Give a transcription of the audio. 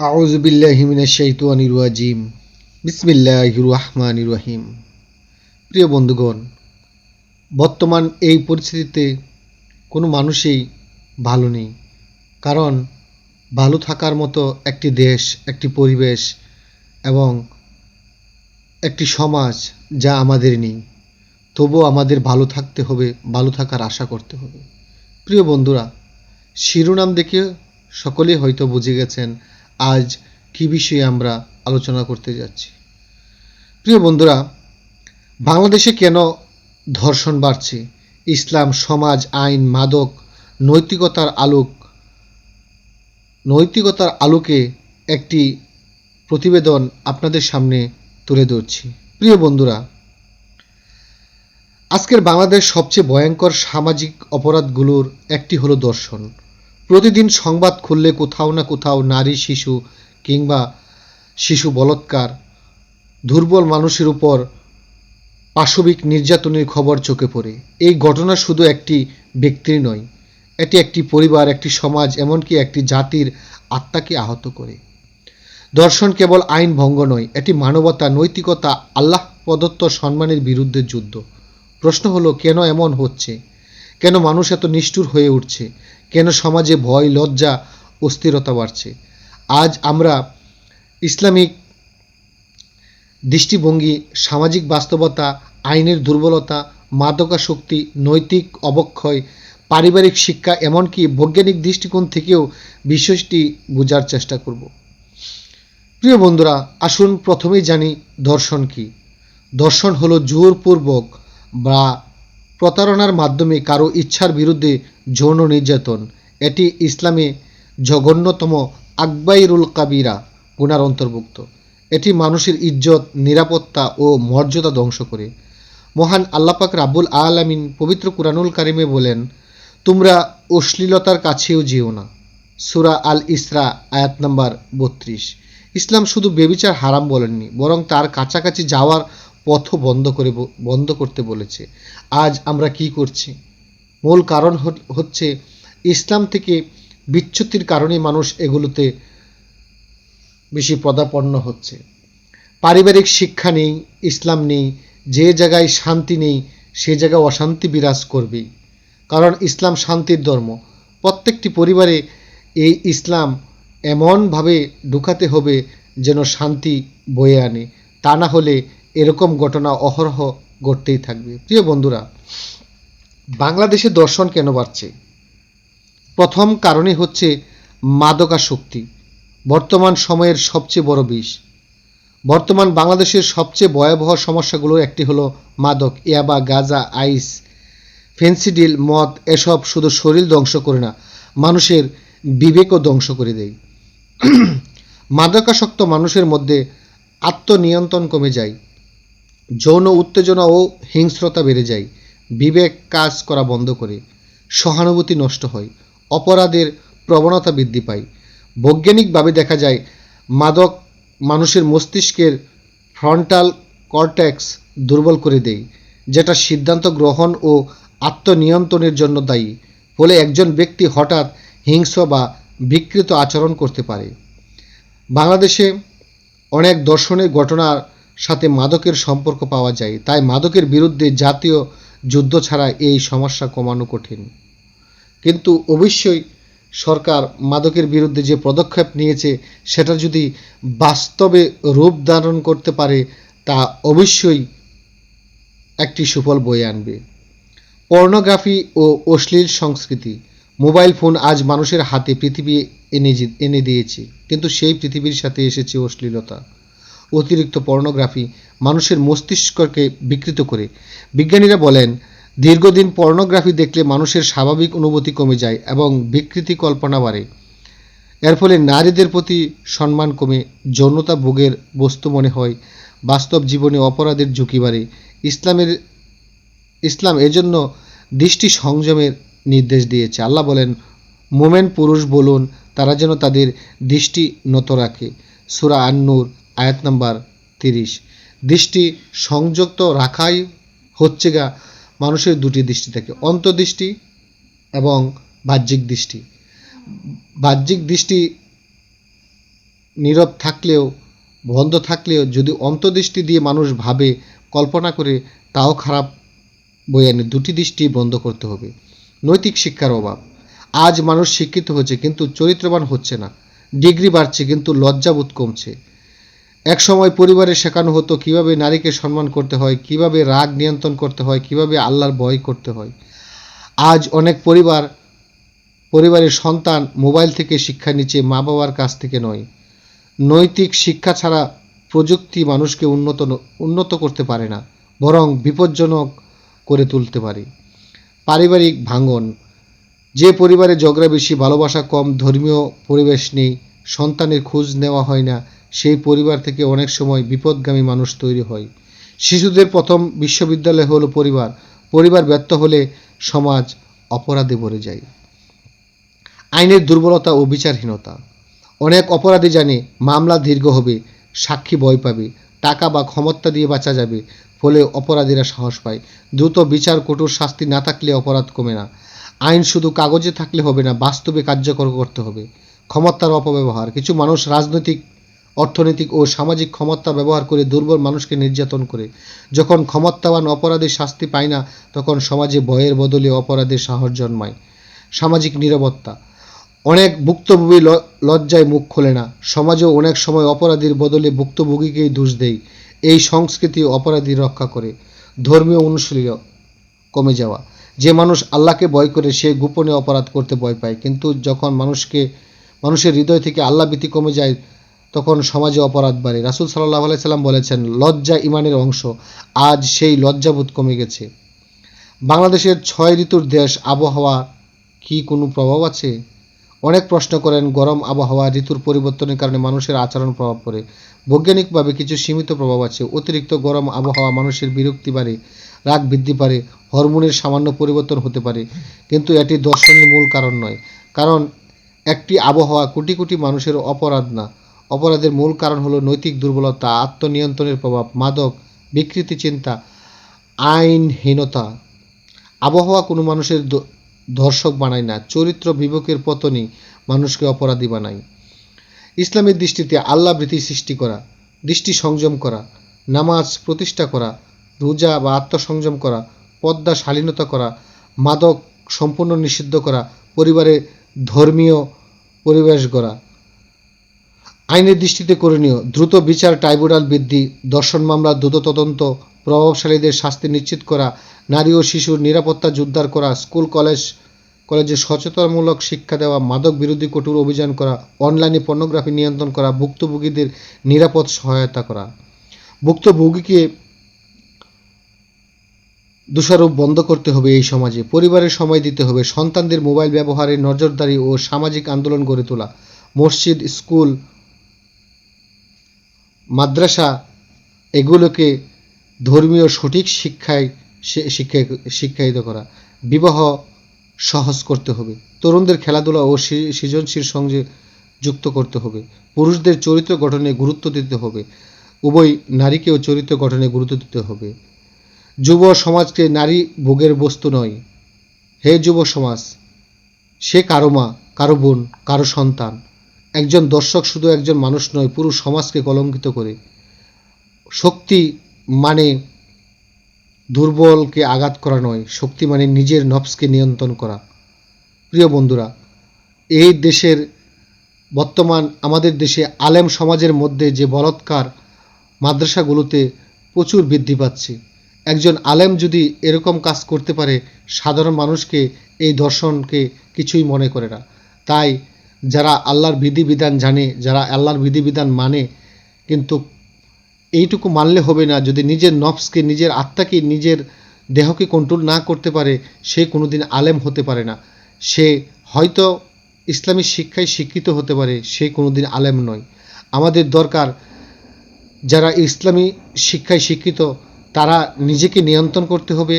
আউযু বিল্লাহি মিনাশ শাইতানির রাজিম। বিসমিল্লাহির রহমানির রহিম। প্রিয় বন্ধুগণ, বর্তমান এই পরিস্থিতিতে কোনো মানুষই ভালো নেই। কারণ ভালো থাকার মতো একটি দেশ, একটি পরিবেশ এবং একটি সমাজ যা আমাদের নেই। তবুও আমাদের ভালো থাকতে হবে, ভালো থাকার আশা করতে হবে। প্রিয় বন্ধুরা, শিরোনাম দেখে সকলেই হয়তো বুঝে গেছেন আজ কী বিষয়ে আমরা আলোচনা করতে যাচ্ছি। প্রিয় বন্ধুরা, বাংলাদেশে কেন ধর্ষণ বাড়ছে? ইসলাম, সমাজ, আইন, মাদক, নৈতিকতার আলোকে একটি প্রতিবেদন আপনাদের সামনে তুলে ধরছি। প্রিয় বন্ধুরা, আজকের বাংলাদেশ সবচেয়ে ভয়ঙ্কর সামাজিক অপরাধগুলোর একটি হলো ধর্ষণ। প্রতিদিন সংবাদ খুললে কোথাও না কোথাও নারী, শিশু কিংবা শিশু বলাৎকার, দুর্বল মানুষের উপর পাশবিক নির্যাতনের খবর চোখে পড়ে। এই ঘটনা শুধু একটি ব্যক্তির নয়, এটি একটি পরিবার, একটি সমাজ, এমনকি একটি জাতির আত্মাকে আহত করে। ধর্ষণ কেবল আইন ভঙ্গ নয়, এটি মানবতা, নৈতিকতা, আল্লাহ প্রদত্ত সম্মানের বিরুদ্ধে যুদ্ধ। প্রশ্ন হলো, কেন এমন হচ্ছে? কেন মানুষ এত নিষ্ঠুর হয়ে উঠছে? কেন সমাজে ভয়, লজ্জা, অস্থিরতা বাড়ছে? আজ আমরা ইসলামিক দৃষ্টিভঙ্গি, সামাজিক বাস্তবতা, আইনের দুর্বলতা, মাদকাসক্তি, নৈতিক অবক্ষয়, পারিবারিক শিক্ষা, এমনকি বৈজ্ঞানিক দৃষ্টিকোণ থেকেও বিষয়টি বোঝার চেষ্টা করব। প্রিয় বন্ধুরা, আসুন প্রথমেই জানি ধর্ষণ কী। ধর্ষণ হলো জোরপূর্বক বা প্রতারণার মাধ্যমে কারো ইচ্ছার বিরুদ্ধে যৌন নির্যাতন। এটি ইসলামে জঘন্যতম আকবাইরুল কাবিরা গুনার অন্তর্ভুক্ত। এটি মানুষের ইজ্জত, নিরাপত্তা ও মর্যাদা ধ্বংস করে। মহান আল্লাহ পাক রাব্বুল আলামিন পবিত্র কুরআনুল কারিমে বলেন, তোমরা অশ্লীলতার কাছেও যেও না। সূরা আল ইসরা আয়াত নাম্বার 32। ইসলাম শুধু ব্যভিচার হারাম বলেননি, বরং তার কাছাকাছি যাওয়ার পথ বন্ধ করতে বলেছে। আজ আমরা কি করছি? মূল কারণ হচ্ছে ইসলাম থেকে বিচ্যুতির কারণে মানুষ এগুলোতে বেশি পদাপন্ন হচ্ছে। পারিবারিক শিক্ষা নেই, ইসলাম নেই। যে জায়গায় শান্তি নেই সে জায়গায় অশান্তি বিরাজ করবেই। কারণ ইসলাম শান্তির ধর্ম। প্রত্যেকটি পরিবারে এই ইসলাম এমনভাবে ঢুকাতে হবে যেন শান্তি বয়ে আনে। তা না হলে এরকম ঘটনা অহরহ ঘটতেই থাকবে। প্রিয় বন্ধুরা, বাংলাদেশে ধর্ষণ কেন বাড়ছে? প্রথম কারণই হচ্ছে মাদকাসক্তি, বর্তমান সময়ের সবচেয়ে বড় বিষ। বর্তমান বাংলাদেশের সবচেয়ে ভয়াবহ সমস্যাগুলোর একটি হলো মাদক। ইয়াবা, গাঁজা, আইস, ফেন্সিডিল, মদ এসব শুধু শরীর ধ্বংস করে না, মানুষের বিবেকও ধ্বংস করে দেয়। মাদকাসক্ত মানুষের মধ্যে আত্মনিয়ন্ত্রণ কমে যায়, যৌন উত্তেজনা ও হিংস্রতা বেড়ে যায়, বিবেক কাজ করা বন্ধ করে, সহানুভূতি নষ্ট হয়, অপরাধের প্রবণতা বৃদ্ধি পায়। বৈজ্ঞানিকভাবে দেখা যায়, মাদক মানুষের মস্তিষ্কের ফ্রন্টাল কর্টেক্স দুর্বল করে দেয়, যেটা সিদ্ধান্ত গ্রহণ ও আত্মনিয়ন্ত্রণের জন্য দায়ী। ফলে একজন ব্যক্তি হঠাৎ হিংস্র বা বিকৃত আচরণ করতে পারে। বাংলাদেশে অনেক ধর্ষণের ঘটনার সাথে মাদকের সম্পর্ক পাওয়া যায়। তাই মাদকের বিরুদ্ধে জাতীয় যুদ্ধ ছাড়া এই সমস্যা কমানো কঠিন। কিন্তু অবশ্যই সরকার মাদকের বিরুদ্ধে যে পদক্ষেপ নিয়েছে সেটা যদি বাস্তবে রূপ ধারণ করতে পারে তা অবশ্যই একটি সুফল বয়ে আনবে। পর্নোগ্রাফি ও অশ্লীল সংস্কৃতি। মোবাইল ফোন আজ মানুষের হাতে পৃথিবী এনে দিয়েছে, কিন্তু সেই পৃথিবীর সাথে এসেছে অশ্লীলতা। অতিরিক্ত পর্নোগ্রাফি মানুষের মস্তিষ্ককে বিকৃত করে। বিজ্ঞানীরা বলেন, দীর্ঘদিন পর্নোগ্রাফি দেখলে মানুষের স্বাভাবিক অনুভূতি কমে যায় এবং বিকৃতি কল্পনা বাড়ে। এর ফলে নারীদের প্রতি সম্মান কমে, যৌনতা ভোগের বস্তু মনে হয়, বাস্তব জীবনে অপরাধের ঝুঁকি বাড়ে। ইসলাম এজন্য দৃষ্টি সংযমের নির্দেশ দিয়েছে। আল্লাহ বলেন, মোমেন পুরুষ বলুন তারা যেন তাদের দৃষ্টি নত রাখে। সূরা আন-নূর আয়াত নাম্বার 30। দৃষ্টি সংযত রাখাই হচ্ছে মানুষের দুটি দৃষ্টি থাকে, অন্তর্দৃষ্টি এবং বাহ্যিক দৃষ্টি। বাহ্যিক দৃষ্টি নীরব থাকলেও, বন্ধ থাকলেও যদি অন্তর্দৃষ্টি দিয়ে মানুষ ভাবে, কল্পনা করে, তাও খারাপ বয়ে আনে। দুটি দৃষ্টি বন্ধ করতে হবে। নৈতিক শিক্ষার অভাব। আজ মানুষ শিক্ষিত হচ্ছে কিন্তু চরিত্রবান হচ্ছে না। ডিগ্রি বাড়ছে কিন্তু লজ্জাবোধ কমছে। এক সময় পরিবারে শেখানো হতো কিভাবে নারীকে সম্মান করতে হয়, কিভাবে রাগ নিয়ন্ত্রণ করতে হয়, কিভাবে আল্লাহর ভয় করতে হয়। আজ অনেক পরিবারের সন্তান মোবাইল থেকে শিক্ষা নিচ্ছে, মা বাবার কাছ থেকে নয়। নৈতিক শিক্ষা ছাড়া প্রযুক্তি মানুষকে উন্নত করতে পারে না, বরং বিপজ্জনক করে তুলতে পারে। পারিবারিক ভাঙন। যে পরিবারে ঝগড়া বেশি, ভালোবাসা কম, ধর্মীয় পরিবেশ নেই, সন্তানের খোঁজ নেওয়া হয় না, সেই পরিবার থেকে অনেক সময় বিপদগামী মানুষ তৈরি হয়। শিশুদের প্রথম বিশ্ববিদ্যালয় হলো পরিবার। পরিবার ব্যর্থ হলে সমাজ অপরাধে ভরে যায়। আইনের দুর্বলতা ও বিচারহীনতা। অনেক অপরাধী জানে মামলা দীর্ঘ হবে, সাক্ষী ভয় পাবে, টাকা বা ক্ষমতা দিয়ে বাঁচা যাবে, ফলে অপরাধীরা সাহস পায়। দ্রুত বিচার, কঠোর শাস্তি না থাকলে অপরাধ কমে না। আইন শুধু কাগজে থাকলে হবে না, বাস্তবে কার্যকর করতে হবে। ক্ষমতার অপব্যবহার। কিছু মানুষ রাজনৈতিক, অর্থনৈতিক ও সামাজিক ক্ষমতা ব্যবহার করে দুর্বল মানুষকে নির্যাতন করে। যখন ক্ষমতাবান অপরাধী শাস্তি পায় না, তখন সমাজে ভয়ের বদলে অপরাধের সাহস জন্মায়। সামাজিক নীরবতা। অনেক ভুক্তভোগী লজ্জায় মুখ খোলে না। সমাজেও অনেক সময় অপরাধীর বদলে ভুক্তভোগীকেই দোষ দেয়। এই সংস্কৃতি অপরাধী রক্ষা করে। ধর্মীয় অনুশীলন কমে যাওয়া। যে মানুষ আল্লাহকে ভয় করে সে গোপনে অপরাধ করতে ভয় পায়, কিন্তু যখন মানুষের হৃদয় থেকে আল্লাহ ভীতি কমে যায়, তখন সমাজে অপরাধ বাড়ে। রাসূল সাল্লাল্লাহু আলাইহি সাল্লাম বলেছেন, লজ্জা ঈমানের অংশ। আজ সেই লজ্জাবোধ কমে গেছে। বাংলাদেশের 6 ঋতুর দেশ, আবহাওয়া কি কোনো প্রভাব আছে? অনেক প্রশ্ন করেন। গরম আবহাওয়া, ঋতুর পরিবর্তনের কারণে মানুষের আচরণ প্রভাব পড়ে। বৈজ্ঞানিকভাবে কিছু সীমিত প্রভাব আছে। অতিরিক্ত গরম আবহাওয়া মানুষের বিরক্তি বাড়ে, রাগ বৃদ্ধি পারে, হরমোনের সামান্য পরিবর্তন হতে পারে, কিন্তু এটি দর্শনের মূল কারণ নয়। কারণ একটি আবহাওয়া কোটি কোটি মানুষের অপরাধ না। অপরাধের মূল কারণ হলো নৈতিক দুর্বলতা, আত্মনিয়ন্ত্রণের প্রভাব, মাদক, বিকৃতি চিন্তা, আইনহীনতা। আবহাওয়া কোনো মানুষের ধর্ষক বানায় না, চরিত্র বিবেকের পতনই মানুষকে অপরাধী বানায়। ইসলামের দৃষ্টিতে আল্লাহ ভীতি সৃষ্টি করা, দৃষ্টি সংযম করা, নামাজ প্রতিষ্ঠা করা, রোজা বা আত্মসংযম করা, পর্দা শালীনতা করা, মাদক সম্পূর্ণ নিষিদ্ধ করা, পরিবারে ধর্মীয় পরিবেশ গড়া। আইনের দৃষ্টিতে করণীয়: দ্রুত বিচার, ট্রাইব্যুনাল বৃদ্ধি, ধর্ষণ মামলা দ্রুত তদন্ত, প্রভাবশালীদের শাস্তি নিশ্চিত করা, নারী ও শিশুর নিরাপত্তা জোরদার করা, স্কুল কলেজে সচেতনতামূলক শিক্ষা দেওয়া, মাদক বিরোধী কঠোর অভিযান করা, অনলাইনে পর্নোগ্রাফি নিয়ন্ত্রণ করা, ভুক্তভোগীদের নিরাপদ সহায়তা করা। ভুক্তভোগীকে দোষারোপ বন্ধ করতে হবে। এই সমাজে পরিবারের সময় দিতে হবে, সন্তানদের মোবাইল ব্যবহারে নজরদারি ও সামাজিক আন্দোলন গড়ে তোলা। মসজিদ, স্কুল, মাদ্রাসা এগুলোকে ধর্মীয় সঠিক শিক্ষায়িত করা। বিবাহ সহজ করতে হবে। তরুণদের খেলাধুলা ও সৃজনশীল সঙ্গে যুক্ত করতে হবে। পুরুষদের চরিত্র গঠনে গুরুত্ব দিতে হবে। উভয় নারীকেও চরিত্র গঠনে গুরুত্ব দিতে হবে। যুব সমাজকে নারী ভোগের বস্তু নয়। হে যুব সমাজ, সে কারো মা, কারো বোন, কারো সন্তান। একজন দর্শক শুধু একজন মানুষ নয়, পুরো সমাজকে কলঙ্কিত করে। শক্তি মানে দুর্বলকে আঘাত করা নয়, শক্তি মানে নিজের নফসকে নিয়ন্ত্রণ করা। প্রিয় বন্ধুরা, এই দেশের আমাদের দেশে আলেম সমাজের মধ্যে যে বলৎকার মাদ্রাসাগুলোতে প্রচুর বৃদ্ধি পাচ্ছে। একজন আলেম যদি এরকম কাজ করতে পারে, সাধারণ মানুষকে এই দর্শনকে কিছুই মনে করে না। তাই যারা আল্লাহর বিধিবিধান জানে, যারা আল্লাহর বিধিবিধান মানে, কিন্তু এইটুকু মানলে হবে না, যদি নিজের নফসকে, নিজের আত্মাকে, নিজের দেহকে কন্ট্রোল না করতে পারে, সে কোনোদিন আলেম হতে পারে না। সে হয়তো ইসলামী শিক্ষায় শিক্ষিত হতে পারে, সে কোনোদিন আলেম নয়। আমাদের দরকার যারা ইসলামী শিক্ষায় শিক্ষিত, তারা নিজেকে নিয়ন্ত্রণ করতে হবে।